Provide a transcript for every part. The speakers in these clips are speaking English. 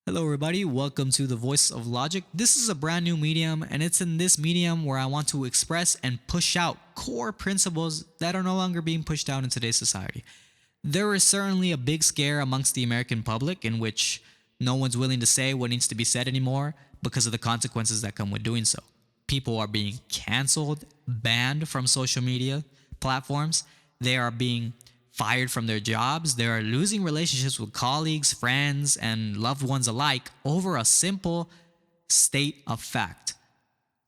Hello, everybody. Welcome to the Voice of Logic. This is a brand new medium, and it's in this medium where I want to express and push out core principles that are no longer being pushed out in today's society. There is certainly a big scare amongst the American public in which no one's willing to say what needs to be said anymore because of the consequences that come with doing so. People are being canceled, banned from social media platforms. They are being fired from their jobs. They are losing relationships with colleagues, friends, and loved ones alike over a simple state of fact.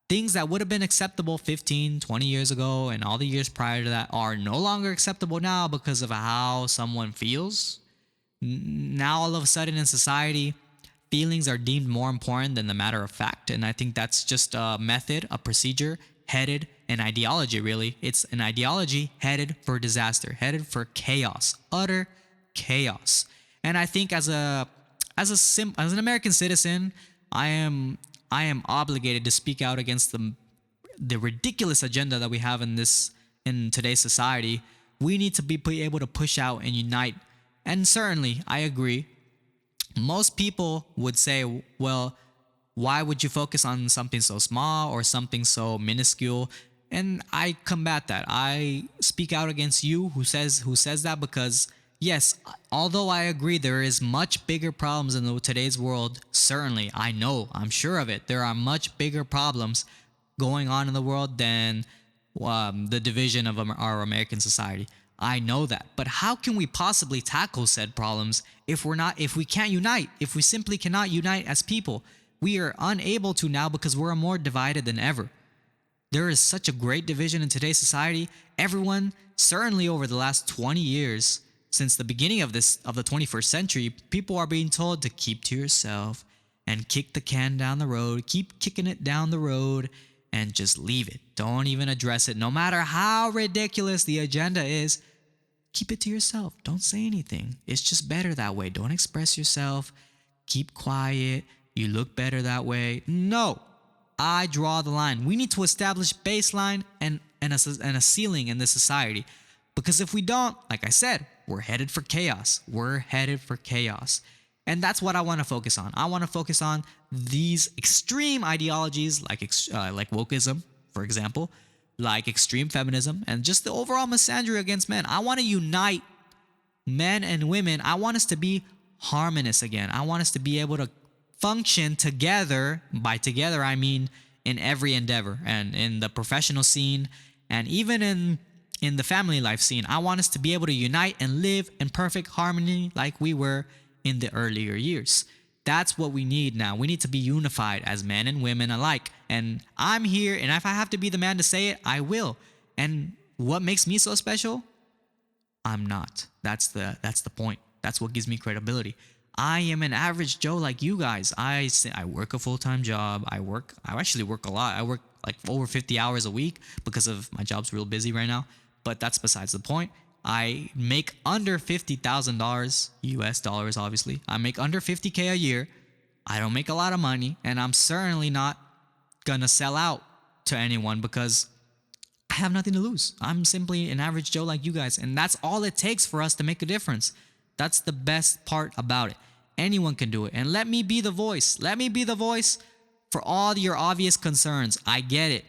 Things that would have been acceptable 15, 20 years ago and all the years prior to that are no longer acceptable now because of how someone feels. Now, all of a sudden in society, feelings are deemed more important than the matter of fact. And I think that's just a method, a procedure headed an ideology, really. It's an ideology headed for disaster, headed for chaos, utter chaos. And I think as an American citizen, I am obligated to speak out against the ridiculous agenda that we have in today's society. We need to be able to push out and unite. And certainly, I agree. Most people would say, well, why would you focus on something so small or something so minuscule? And I combat that. I speak out against you who says that because yes, although I agree there is much bigger problems in today's world, certainly I know, I'm sure of it. There are much bigger problems going on in the world than the division of our American society. I know that. But how can we possibly tackle said problems if we can't unite, if we simply cannot unite as people? We are unable to now because we're more divided than ever. There is such a great division in today's society. Everyone, certainly over the last 20 years, since the beginning of the 21st century, people are being told to keep to yourself and kick the can down the road, keep kicking it down the road and just leave it. Don't even address it. No matter how ridiculous the agenda is, keep it to yourself. Don't say anything. It's just better that way. Don't express yourself. Keep quiet. You look better that way. No, I draw the line. We need to establish baseline and a ceiling in this society. Because if we don't, like I said, we're headed for chaos. We're headed for chaos. And that's what I want to focus on. I want to focus on these extreme ideologies like wokeism, for example, like extreme feminism, and just the overall misandry against men. I want to unite men and women. I want us to be harmonious again. I want us to be able to function together. By together, I mean in every endeavor and in the professional scene and even in the family life scene. I want us to be able to unite and live in perfect harmony like we were in the earlier years. That's what we need now. We need to be unified as men and women alike. And I'm here, and if I have to be the man to say it, I will. And what makes me so special? I'm not. That's the point. That's what gives me credibility. I am an average Joe like you guys. I work a full-time job. I actually work a lot. I work like over 50 hours a week because of my job's real busy right now. But that's besides the point. I make under $50,000 US dollars, obviously. I make under 50K a year. I don't make a lot of money, and I'm certainly not gonna sell out to anyone because I have nothing to lose. I'm simply an average Joe like you guys, and that's all it takes for us to make a difference. That's the best part about it. Anyone can do it. And let me be the voice. Let me be the voice for all your obvious concerns. I get it.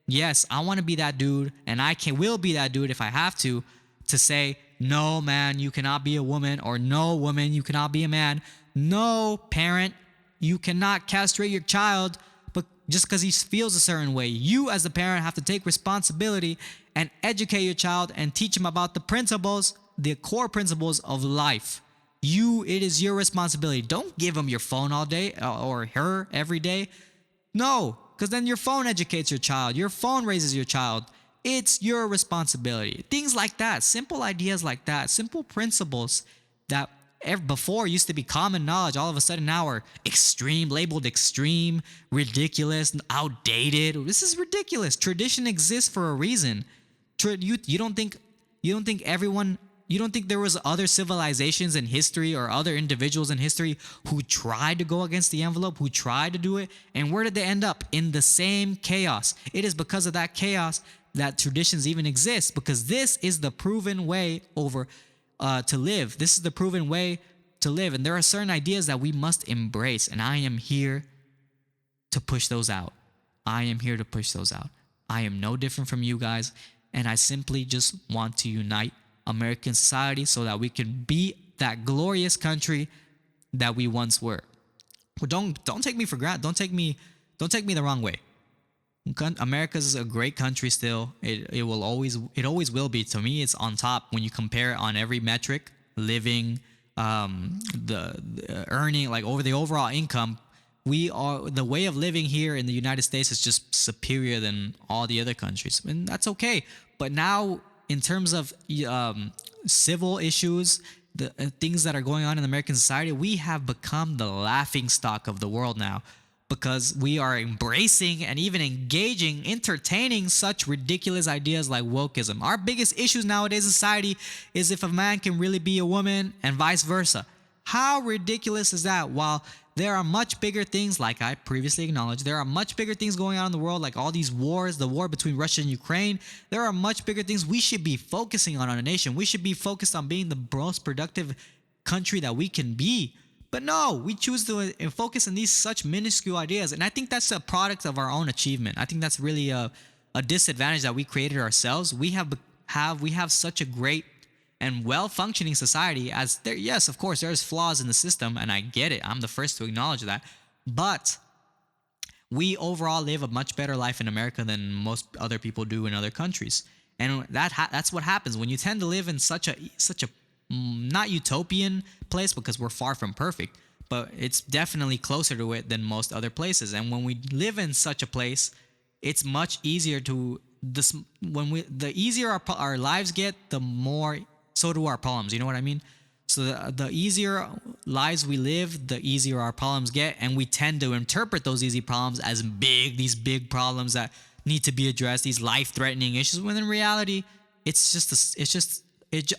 Yes, I want to be that dude, and will be that dude if I have to say, no, man, you cannot be a woman, or no, woman, you cannot be a man. No, parent, you cannot castrate your child but just because he feels a certain way. You, as the parent, have to take responsibility and educate your child and teach him about the principles, the core principles of life. It is your responsibility. Don't give him your phone all day or her every day. No, because then your phone educates your child. Your phone raises your child. It's your responsibility. Things like that, simple ideas like that, simple principles that before used to be common knowledge, all of a sudden now are extreme, labeled extreme, ridiculous, outdated. This is ridiculous. Tradition exists for a reason. You don't think everyone you don't think there was other civilizations in history or other individuals in history who tried to go against the envelope, who tried to do it? And where did they end up? In the same chaos. It is because of that chaos that traditions even exist, because this is the proven way to live. This is the proven way to live. And there are certain ideas that we must embrace. And I am here to push those out. I am here to push those out. I am no different from you guys. And I simply just want to unite American society so that we can be that glorious country that we once were. Well, don't take me for granted. Don't take me the wrong way. America is a great country still. It always will be. To me, it's on top when you compare it on every metric, living, the earning, like over the overall income. The way of living here in the United States is just superior than all the other countries, and that's okay. But now, in terms of civil issues, the things that are going on in American society, we have become the laughing stock of the world now, because we are embracing and even engaging, entertaining such ridiculous ideas like wokeism. Our biggest issues nowadays in society is if a man can really be a woman and vice versa. How ridiculous is that? While there are much bigger things, like I previously acknowledged, there are much bigger things going on in the world, like all these wars, the war between Russia and Ukraine. There are much bigger things we should be focusing on a nation. We should be focused on being the most productive country that we can be. But no, we choose to focus on these such minuscule ideas. And I think that's a product of our own achievement. I think that's really a disadvantage that we created ourselves. We have such a great and well-functioning society. As there, yes, of course, there's flaws in the system, and I get it. I'm the first to acknowledge that. But we overall live a much better life in America than most other people do in other countries. And that's what happens when you tend to live in such a not utopian place, because we're far from perfect, but it's definitely closer to it than most other places. And when we live in such a place, it's much easier to the easier our lives get, the more so do our problems. You know what I mean? So the easier lives we live, the easier our problems get, and we tend to interpret those easy problems as these big problems that need to be addressed, these life-threatening issues. When in reality,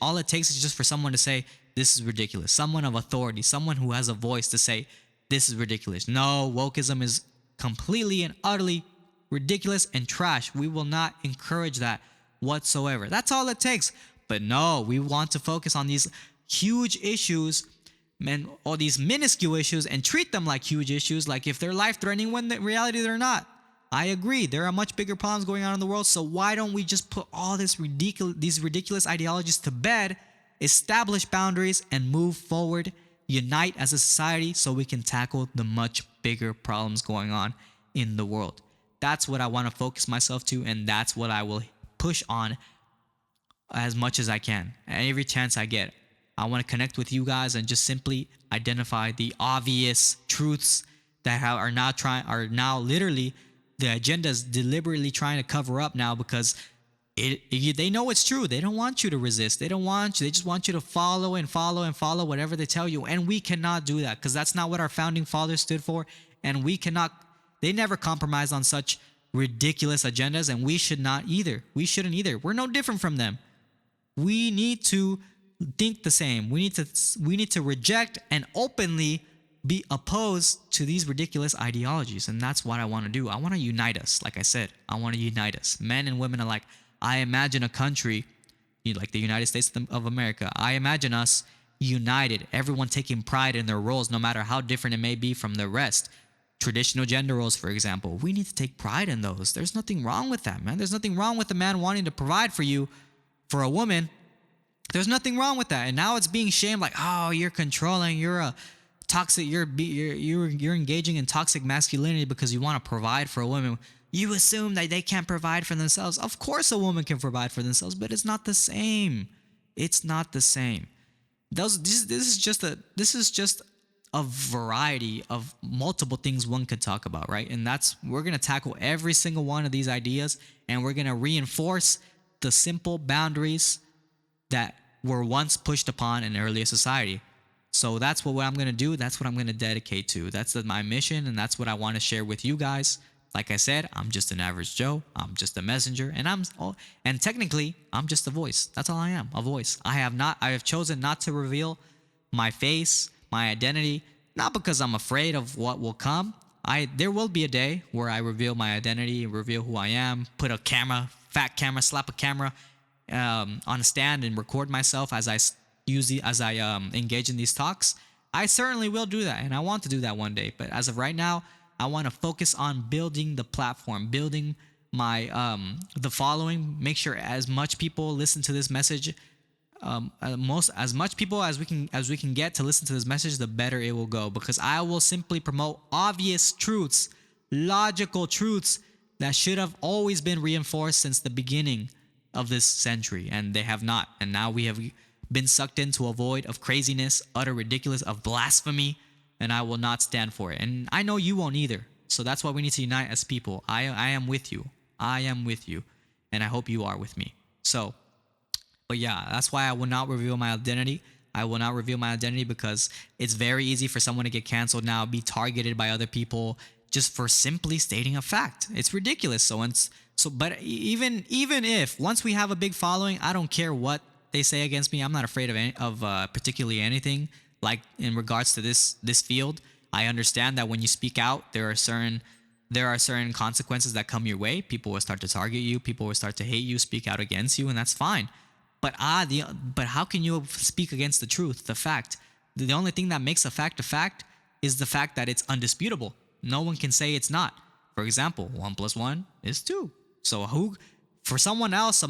all it takes is just for someone to say, this is ridiculous. Someone of authority, someone who has a voice to say, this is ridiculous. No, wokeism is completely and utterly ridiculous and trash. We will not encourage that whatsoever. That's all it takes. But no, we want to focus on these huge issues, or these minuscule issues, and treat them like huge issues, like if they're life-threatening, when in reality they're not. I agree. There are much bigger problems going on in the world. So why don't we just put all these ridiculous ideologies to bed, establish boundaries, and move forward, unite as a society so we can tackle the much bigger problems going on in the world? That's what I want to focus myself to, and that's what I will push on as much as I can. And every chance I get, I want to connect with you guys and just simply identify the obvious truths that are now literally the agenda is deliberately trying to cover up now, because they know it's true. They don't want you to resist. They just want you to follow and follow and follow whatever they tell you. And we cannot do that, because that's not what our founding fathers stood for. And they never compromised on such ridiculous agendas, and we should not either. We shouldn't either. We're no different from them. We need to think the same. We need to reject and openly be opposed to these ridiculous ideologies. And that's what I want to do. I want to unite us. Like I said, I want to unite us. Men and women alike. I imagine a country like the United States of America. I imagine us united, everyone taking pride in their roles, no matter how different it may be from the rest. Traditional gender roles, for example, we need to take pride in those. There's nothing wrong with that, man. There's nothing wrong with a man wanting to provide for you, for a woman. There's nothing wrong with that. And now it's being shamed, like, oh, you're controlling, you're a toxic, you're engaging in toxic masculinity because you want to provide for a woman. You assume that they can't provide for themselves. Of course a woman can provide for themselves, but it's not the same. It's not the same. This is just a variety of multiple things one could talk about, right? And we're going to tackle every single one of these ideas, and we're going to reinforce the simple boundaries that were once pushed upon in earlier society. So that's what I'm going to do. That's what I'm going to dedicate to. That's my mission, and that's what I want to share with you guys. Like I said, I'm just an average Joe. I'm just a messenger, and technically, I'm just a voice. That's all I am, a voice. I have chosen not to reveal my face, my identity, not because I'm afraid of what will come. There will be a day where I reveal my identity, reveal who I am, put a fat camera, slap a camera on a stand and record myself as I engage in these talks. I certainly will do that, and I want to do that one day. But as of right now, I want to focus on building the platform, building my the following. Make sure as much people listen to this message, most as much people as we can get to listen to this message, the better it will go. Because I will simply promote obvious truths, logical truths that should have always been reinforced since the beginning of this century, and they have not. And now we have been sucked into a void of craziness, utter ridiculous, of blasphemy, and I will not stand for it. And I know you won't either. So that's why we need to unite as people. I am with you. I am with you, and I hope you are with me. So, but yeah, that's why I will not reveal my identity. I will not reveal my identity because it's very easy for someone to get canceled now, be targeted by other people just for simply stating a fact. It's ridiculous. But even if once we have a big following, I don't care what they say against me. I'm not afraid of particularly anything. Like in regards to this field, I understand that when you speak out, there are certain consequences that come your way. People will start to target you. People will start to hate you, speak out against you, and that's fine. But how can you speak against the truth, the fact? The only thing that makes a fact is the fact that it's undisputable. No one can say it's not. For example, 1 + 1 is 2. So who, for someone else,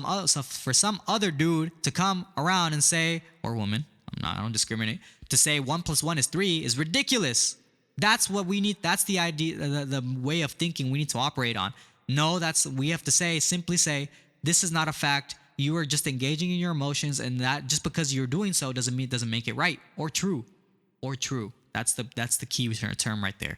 for some other dude to come around and say, or woman, I don't discriminate, to say 1 + 1 is 3 is ridiculous. That's what we need. That's the idea, the way of thinking we need to operate on. No, we have to simply say, this is not a fact. You are just engaging in your emotions, and that just because you're doing so doesn't make it right or true. That's the key term right there.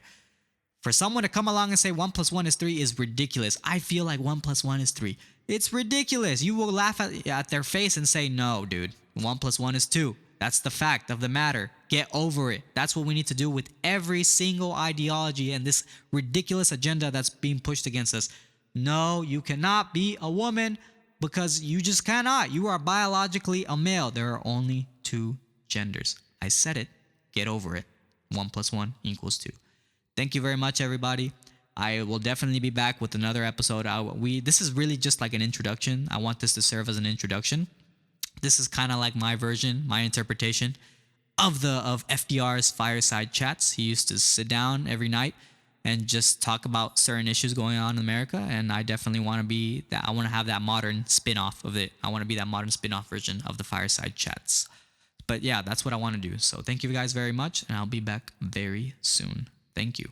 For someone to come along and say 1 + 1 is 3 is ridiculous. I feel like 1 + 1 is 3. It's ridiculous. You will laugh at their face and say, no, dude, 1 + 1 is 2. That's the fact of the matter. Get over it. That's what we need to do with every single ideology and this ridiculous agenda that's being pushed against us. No, you cannot be a woman because you just cannot. You are biologically a male. There are only two genders. I said it. Get over it. 1 + 1 = 2. Thank you very much, everybody. I will definitely be back with another episode. This is really just like an introduction. I want this to serve as an introduction. This is kind of like my version, my interpretation of FDR's fireside chats. He used to sit down every night and just talk about certain issues going on in America. And I definitely want to be that. I want to have that modern spin-off of it. I want to be that modern spin-off version of the fireside chats. But yeah, that's what I want to do. So thank you guys very much, and I'll be back very soon. Thank you.